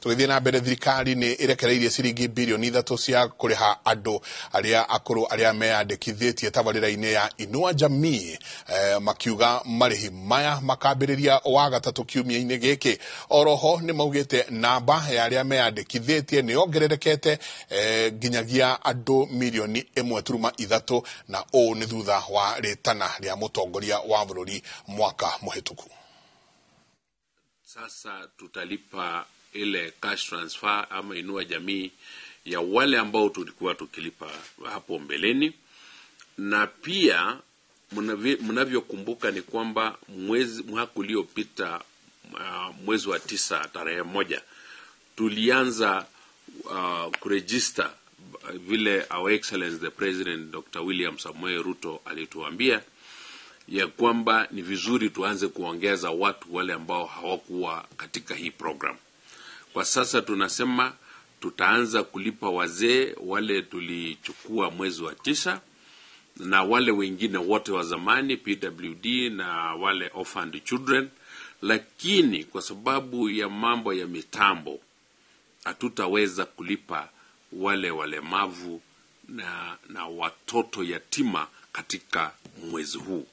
Tugithie na mbere thirikari ni irekereirie ciringi bilioni 3 cia kuriha andu aria akuru aria meyandikithitie tabarira-ini ya Inua Jamii, makiuga marihi maya makambiriria wa gatatu kiumia-ini giki. Oroho ni maugite namba ya aria meyandikithitie ni ongererekete nginyagia andu milioni 1.3 na o ni thutha wa ritana ria mutongoria wa bururi mwaka muhituku. Sasa tutalipa ile cash transfer ama Inua Jamii ya wale ambao tulikuwa tukilipa hapo mbeleni. Na pia mnavyokumbuka ni kwamba mwaka uliopita mwezi wa 9 tarehe 1 tulianza kuregister vile Our Excellency the President Dr. William Samoei Ruto alituambia ya kwamba ni vizuri tuanze kuongeza watu wale ambao hawakuwa katika hii program. Kwa sasa tunasema tutaanza kulipa wazee wale tulichukua mwezi wa 9 na wale wengine wote wa zamani PWD na wale orphaned children, lakini kwa sababu ya mambo ya mitambo hatutaweza kulipa wale walemavu na watoto yatima katika mwezi huu.